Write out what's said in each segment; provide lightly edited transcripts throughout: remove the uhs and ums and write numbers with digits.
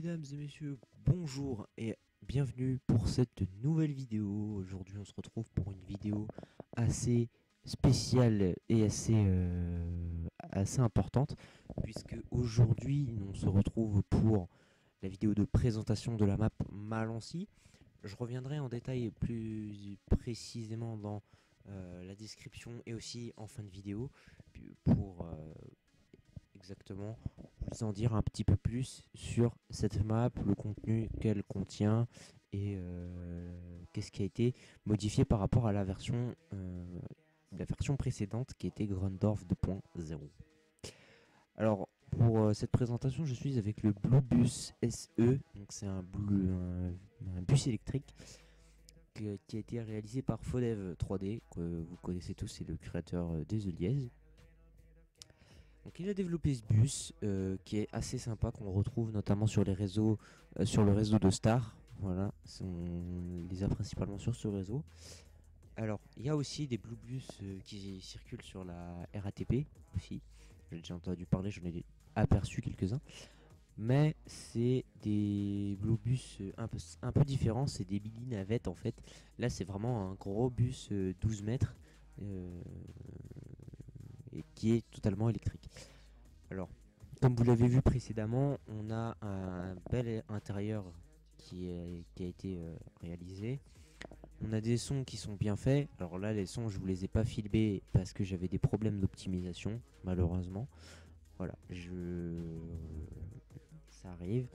Mesdames et messieurs, bonjour et bienvenue pour cette nouvelle vidéo. Aujourd'hui on se retrouve pour une vidéo assez spéciale et assez importante, puisque aujourd'hui on se retrouve pour la vidéo de présentation de la map Malancy. Je reviendrai en détail plus précisément dans la description et aussi en fin de vidéo pour exactement vous en dire un petit peu plus sur cette map, le contenu qu'elle contient et qu'est-ce qui a été modifié par rapport à la version précédente qui était Grundorf 2.0. Alors pour cette présentation, je suis avec le Bluebus SE, donc c'est un bus électrique qui a été réalisé par Fodev 3D, que vous connaissez tous, c'est le créateur des Eliez. Donc il a développé ce bus qui est assez sympa, qu'on retrouve notamment sur les réseaux, sur le réseau de Star. Voilà, on les a principalement sur ce réseau. Alors il y a aussi des Blue Bus qui circulent sur la RATP aussi. J'ai déjà entendu parler, j'en ai aperçu quelques-uns. Mais c'est des Blue Bus un peu différents, c'est des mini navettes en fait. Là c'est vraiment un gros bus 12 mètres. Et qui est totalement électrique. Alors, comme vous l'avez vu précédemment, on a un bel intérieur qui a été réalisé. On a des sons qui sont bien faits. Alors là, les sons, je vous les ai pas filmés parce que j'avais des problèmes d'optimisation, malheureusement. Voilà, ça arrive.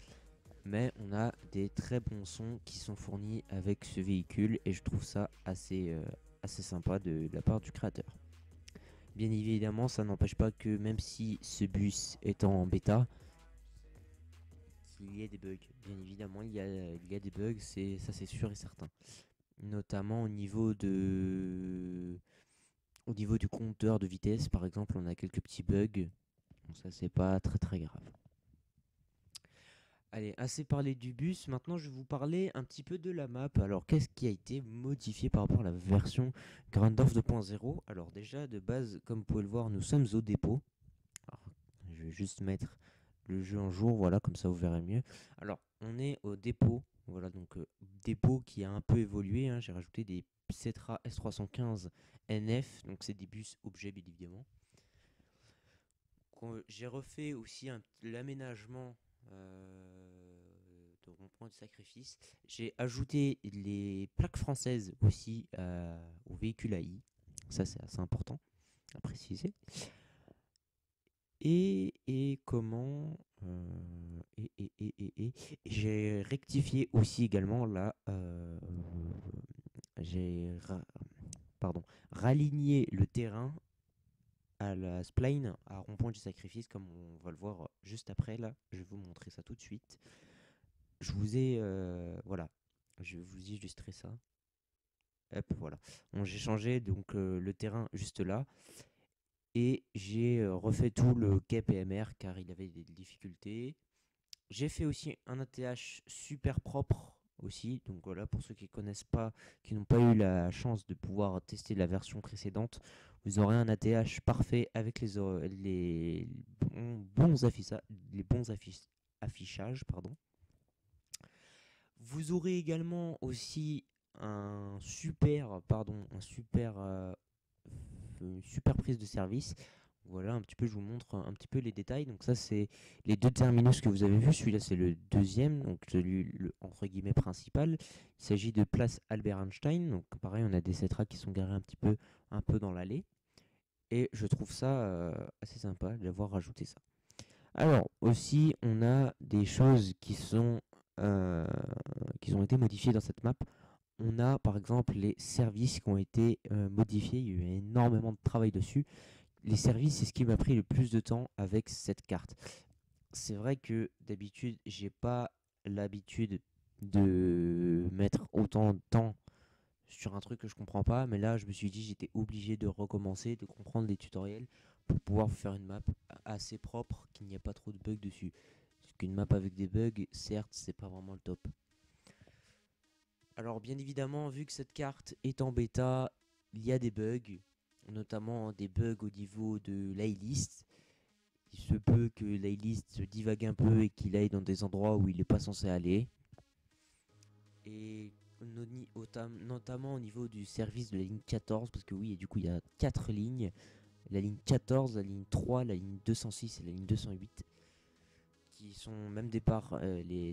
Mais on a des très bons sons qui sont fournis avec ce véhicule et je trouve ça assez sympa de la part du créateur. Bien évidemment, ça n'empêche pas que même si ce bus est en bêta, il y a des bugs. Bien évidemment, il y a des bugs, ça c'est sûr et certain. Notamment au niveau du compteur de vitesse, par exemple, on a quelques petits bugs. Bon, ça c'est pas très grave. Allez, assez parlé du bus, maintenant je vais vous parler un petit peu de la map. Alors, qu'est-ce qui a été modifié par rapport à la version Grundorf 2.0? Alors déjà, de base, comme vous pouvez le voir, nous sommes au dépôt. Alors, je vais juste mettre le jeu en jour, voilà, comme ça vous verrez mieux. Alors, on est au dépôt, voilà, donc dépôt qui a un peu évolué, hein. J'ai rajouté des Cetra S315 NF, donc c'est des bus objets, bien évidemment. J'ai refait aussi l'aménagement de rond-point de sacrifice. J'ai ajouté les plaques françaises aussi au véhicule AI. Ça, c'est assez important à préciser. Et comment j'ai rectifié aussi également là. J'ai raligné le terrain à la spline à rond-point du sacrifice, comme on va le voir juste après. Là, je vais vous montrer ça tout de suite. Je vous ai voilà, je vous illustrer ça. Hop, voilà. Bon, j'ai changé donc le terrain juste là. Et j'ai refait tout le quai PMR car il avait des difficultés. J'ai fait aussi un ATH super propre aussi. Donc voilà, pour ceux qui ne connaissent pas, qui n'ont pas eu la chance de pouvoir tester la version précédente, vous aurez un ATH parfait avec les bons affichages. Pardon. Vous aurez également aussi une super prise de service. Voilà, un petit peu, je vous montre un petit peu les détails. Donc ça, c'est les deux terminus que vous avez vus. Celui-là, c'est le deuxième, donc celui le entre guillemets principal. Il s'agit de place Albert Einstein. Donc pareil, on a des Cetra qui sont garés un peu dans l'allée. Et je trouve ça assez sympa d'avoir rajouté ça. Alors aussi, on a des choses qui ont été modifiées dans cette map. On a par exemple les services qui ont été modifiés. Il y a eu énormément de travail dessus. Les services, c'est ce qui m'a pris le plus de temps avec cette carte. C'est vrai que d'habitude, j'ai pas l'habitude de mettre autant de temps sur un truc que je comprends pas, mais là, je me suis dit, j'étais obligé de recommencer, de comprendre les tutoriels pour pouvoir faire une map assez propre, qu'il n'y ait pas trop de bugs dessus. Parce qu'une map avec des bugs, certes, c'est pas vraiment le top. Alors, bien évidemment, vu que cette carte est en bêta, il y a des bugs, notamment des bugs au niveau de l'A-list. il se peut que l'ailist divague un peu et qu'il aille dans des endroits où il n'est pas censé aller. Et notamment au niveau du service de la ligne 14, parce que oui, et du coup il y a 4 lignes, la ligne 14, la ligne 3, la ligne 206 et la ligne 208, qui sont même départ,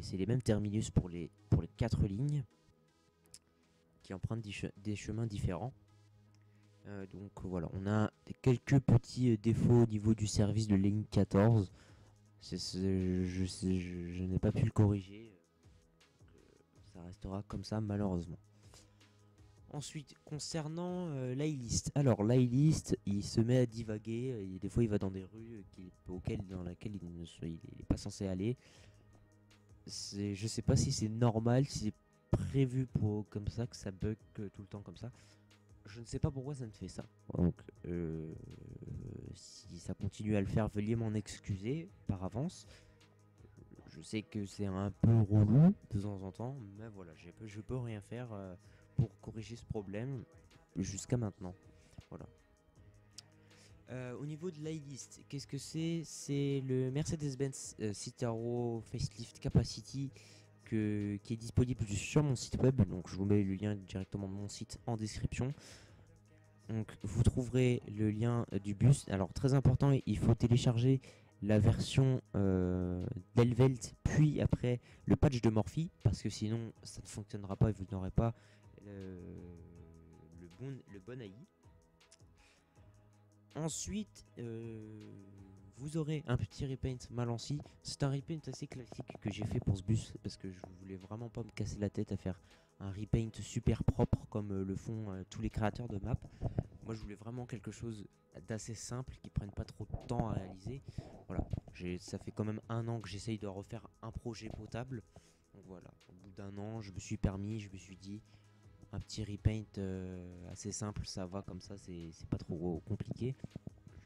c'est les mêmes terminus pour les 4 lignes, qui empruntent des chemins différents. Donc voilà, on a quelques petits défauts au niveau du service de la ligne 14. Je n'ai pas pu le corriger. Ça restera comme ça malheureusement. Ensuite, concernant l'iList. Alors, l'iList, il se met à divaguer. Et des fois, il va dans des rues dans laquelle il n'est pas censé aller. Je sais pas si c'est normal, si c'est prévu pour comme ça, que ça bug tout le temps comme ça. Je ne sais pas pourquoi ça me fait ça. Donc, si ça continue à le faire, veuillez m'en excuser par avance. Je sais que c'est un peu relou de temps en temps, mais voilà, je peux rien faire pour corriger ce problème jusqu'à maintenant. Voilà. Au niveau de l'iList, qu'est-ce que c'est? C'est le Mercedes-Benz Citaro Facelift Capacity qui est disponible sur mon site web. Donc, je vous mets le lien directement de mon site en description. Donc, vous trouverez le lien du bus. Alors, très important, il faut télécharger la version d'Elvelt, puis après le patch de Morphy, parce que sinon ça ne fonctionnera pas et vous n'aurez pas le bon AI. Ensuite, vous aurez un petit repaint Malancy. C'est un repaint assez classique que j'ai fait pour ce bus, parce que je voulais vraiment pas me casser la tête à faire un repaint super propre comme le font tous les créateurs de maps. Moi, je voulais vraiment quelque chose d'assez simple, qui prenne pas trop de temps à réaliser. Voilà, ça fait quand même 1 an que j'essaye de refaire un projet potable. Donc voilà, au bout d'1 an, je me suis dit, un petit repaint assez simple, ça va comme ça, c'est pas trop compliqué.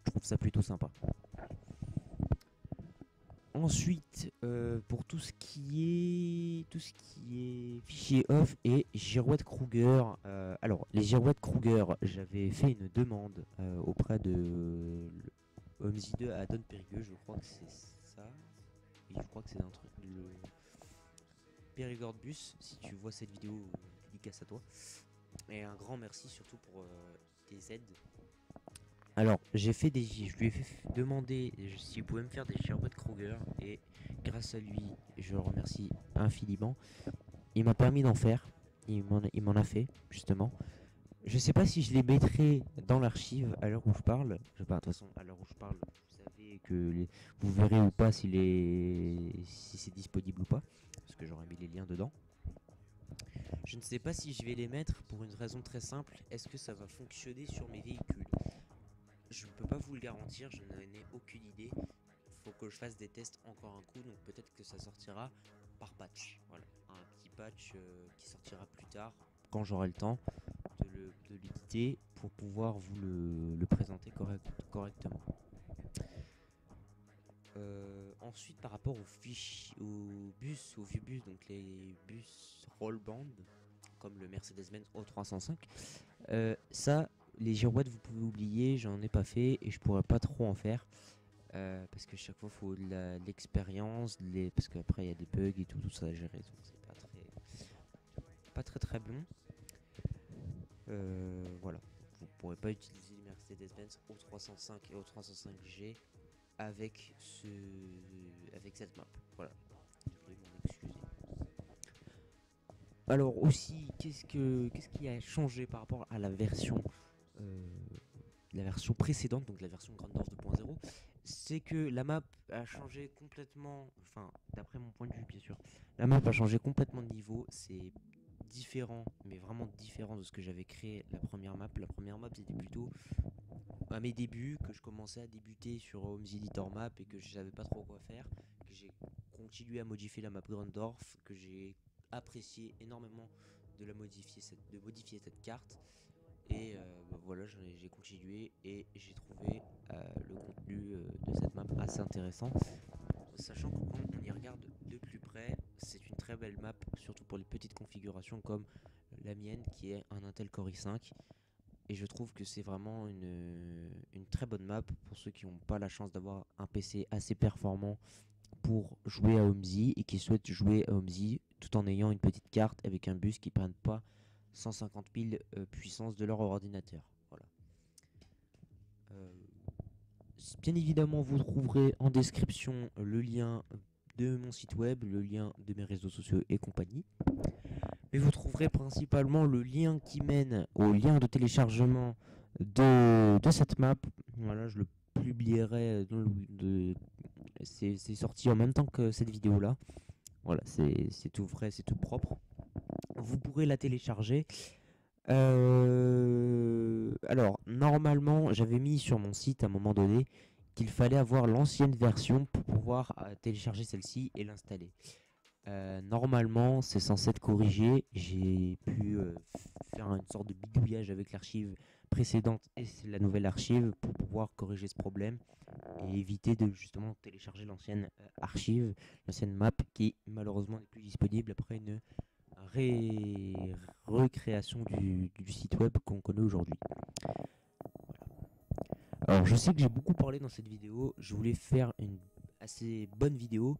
Je trouve ça plutôt sympa. Ensuite, pour tout ce qui est fichier off et girouette Kruger. Alors, les girouettes Kruger, j'avais fait une demande auprès de OMZ 2 à Don Périgueux, je crois que c'est ça. Oui, je crois que c'est un truc. Le Périgord Bus, si tu vois cette vidéo, dédicace à toi. Et un grand merci surtout pour tes aides. Alors, je lui ai fait demander s'il pouvait me faire des girouettes Kruger et grâce à lui, je le remercie infiniment. Il m'a permis d'en faire. Il m'en a fait, justement. Je sais pas si je les mettrai dans l'archive à l'heure où je parle. De toute façon, à l'heure où je parle, vous savez que vous verrez ou pas si c'est disponible ou pas. Parce que j'aurais mis les liens dedans. Je ne sais pas si je vais les mettre pour une raison très simple. Est-ce que ça va fonctionner sur mes véhicules? Je ne peux pas vous le garantir, je n'en ai aucune idée. Il faut que je fasse des tests encore un coup, donc peut-être que ça sortira par patch. Voilà, un petit patch qui sortira plus tard, quand j'aurai le temps de l'éditer pour pouvoir vous le présenter correctement. Ensuite, par rapport aux vieux bus, donc les bus roll band, comme le Mercedes-Benz O305, ça, les girouettes, vous pouvez oublier, j'en ai pas fait et je pourrais pas trop en faire. Parce que chaque fois, il faut de l'expérience, parce qu'après, il y a des bugs et tout ça à gérer. Donc, c'est pas très bon. Voilà. Vous ne pourrez pas utiliser les Mercedes-Benz O305 et O305G avec cette map. Voilà. Je voulais m'en excuser. Alors aussi, qu'est-ce qui a changé par rapport à la version précédente, donc la version Grandorf 2.0, c'est que la map a changé complètement, enfin d'après mon point de vue bien sûr, la map a changé complètement de niveau, c'est différent, mais vraiment différent de ce que j'avais créé la première map. La première map c'était plutôt à mes débuts, que je commençais à débuter sur Homes Editor Map et que je savais pas trop quoi faire, que j'ai continué à modifier la map Grandorf, que j'ai apprécié énormément de modifier cette carte. Et voilà, j'ai continué et j'ai trouvé le contenu de cette map assez intéressant. Sachant que quand on y regarde de plus près, c'est une très belle map, surtout pour les petites configurations comme la mienne qui est un Intel Core i5 Et je trouve que c'est vraiment une très bonne map pour ceux qui n'ont pas la chance d'avoir un PC assez performant pour jouer à Homzy et qui souhaitent jouer à Homzy tout en ayant une petite carte avec un bus qui ne prenne pas 150 000 puissance de leur ordinateur. Voilà. Bien évidemment, vous trouverez en description le lien de mon site web, le lien de mes réseaux sociaux et compagnie. Mais vous trouverez principalement le lien qui mène au lien de téléchargement de cette map. Voilà, je le publierai. C'est sorti en même temps que cette vidéo là. Voilà, c'est tout frais, c'est tout propre. Vous pourrez la télécharger. Alors, normalement, j'avais mis sur mon site à un moment donné qu'il fallait avoir l'ancienne version pour pouvoir télécharger celle-ci et l'installer. Normalement, c'est censé être corrigé. J'ai pu faire une sorte de bidouillage avec l'archive précédente et la nouvelle archive pour pouvoir corriger ce problème et éviter de justement télécharger l'ancienne archive, l'ancienne map qui malheureusement n'est plus disponible après une recréation du site web qu'on connaît aujourd'hui. Voilà. Alors je sais que j'ai beaucoup parlé dans cette vidéo, je voulais faire une assez bonne vidéo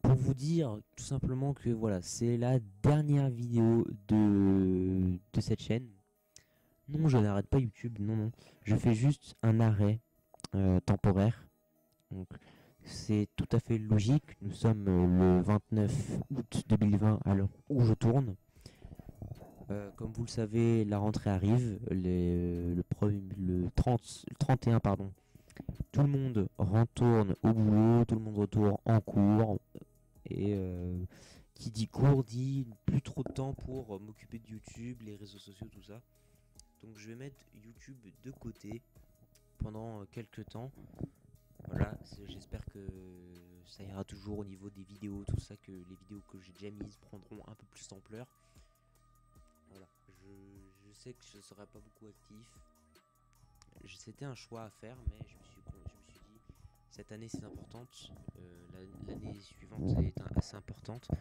pour vous dire tout simplement que voilà, c'est la dernière vidéo de cette chaîne. Non, je n'arrête pas YouTube, non, non. Je fais juste un arrêt temporaire. Donc, c'est tout à fait logique. Nous sommes le 29 août 2020 à l'heure où je tourne. Comme vous le savez, la rentrée arrive. Le 31, pardon. Tout le monde retourne au boulot, tout le monde retourne en cours. Et qui dit cours dit plus trop de temps pour m'occuper de YouTube, les réseaux sociaux, tout ça. Donc je vais mettre YouTube de côté pendant quelques temps. Voilà, j'espère que ça ira toujours au niveau des vidéos, tout ça, que les vidéos que j'ai déjà mises prendront un peu plus d'ampleur. Voilà, je sais que je ne serai pas beaucoup actif. C'était un choix à faire, mais je me suis dit, cette année c'est importante, l'année suivante est assez importante. Donc,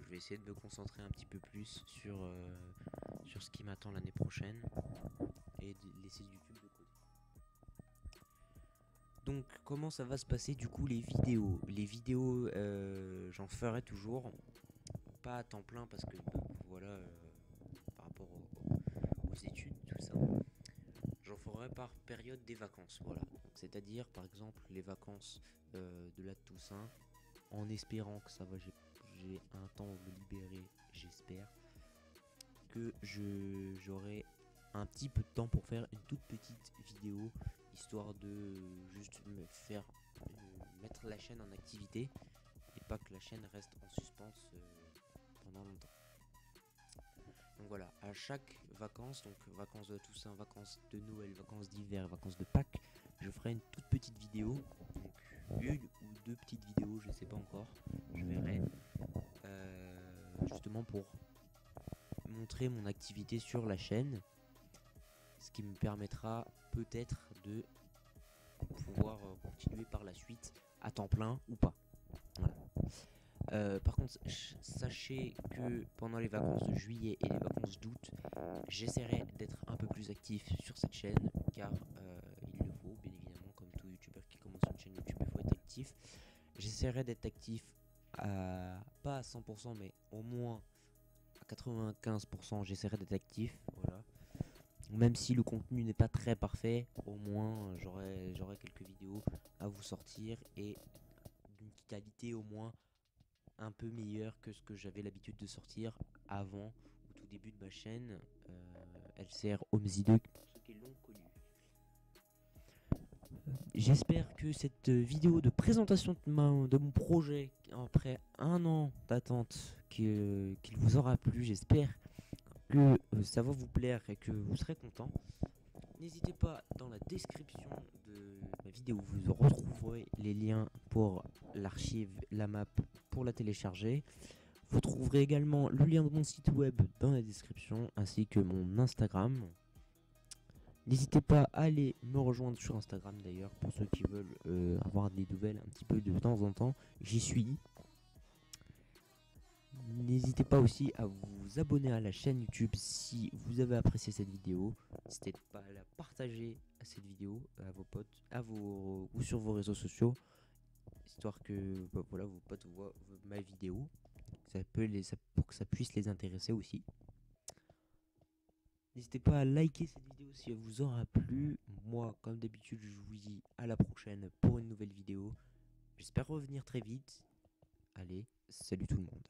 je vais essayer de me concentrer un petit peu plus sur ce qui m'attend l'année prochaine et de laisser YouTube de côté. Donc comment ça va se passer du coup les vidéos? Les vidéos j'en ferai toujours, pas à temps plein parce que voilà, par rapport aux études, tout ça. J'en ferai par période des vacances, voilà. C'est-à-dire par exemple les vacances de la Toussaint, en espérant que ça va, j'ai un temps de me libérer, j'espère que j'aurai un petit peu de temps pour faire une toute petite vidéo, histoire de juste mettre la chaîne en activité et pas que la chaîne reste en suspens pendant longtemps. Donc voilà, à chaque vacances, donc vacances de Toussaint, vacances de Noël, vacances d'hiver, vacances de Pâques, je ferai une toute petite vidéo, donc une ou deux petites vidéos, je sais pas encore, je verrai, justement pour montrer mon activité sur la chaîne, ce qui me permettra peut-être de pouvoir continuer par la suite à temps plein ou pas. Voilà. Par contre, sachez que pendant les vacances de juillet et les vacances d'août, j'essaierai d'être un peu plus actif sur cette chaîne, car il le faut, bien évidemment, comme tout youtubeur qui commence une chaîne YouTube, il faut être actif. J'essaierai d'être actif pas à 100%, mais au moins à 95%, j'essaierai d'être actif, voilà. Même si le contenu n'est pas très parfait, au moins j'aurai quelques vidéos à vous sortir et d'une qualité au moins un peu meilleure que ce que j'avais l'habitude de sortir avant, au tout début de ma chaîne, LCR Homzy2 pour ceux qui l'ont connu. J'espère que cette vidéo de présentation de mon projet, après un an d'attente, qu'il vous aura plu. J'espère que ça va vous plaire et que vous serez content. N'hésitez pas, dans la description de ma vidéo, vous retrouverez les liens pour l'archive, la map, pour la télécharger. Vous trouverez également le lien de mon site web dans la description, ainsi que mon Instagram. N'hésitez pas à aller me rejoindre sur Instagram d'ailleurs, pour ceux qui veulent avoir des nouvelles un petit peu de temps en temps. J'y suis. N'hésitez pas aussi à vous abonner à la chaîne YouTube si vous avez apprécié cette vidéo. N'hésitez pas à la partager à cette vidéo à vos potes, ou sur vos réseaux sociaux, histoire que voilà, vos potes voient ma vidéo. Pour que ça puisse les intéresser aussi. N'hésitez pas à liker cette vidéo si elle vous aura plu. Moi, comme d'habitude, je vous dis à la prochaine pour une nouvelle vidéo. J'espère revenir très vite. Allez, salut tout le monde.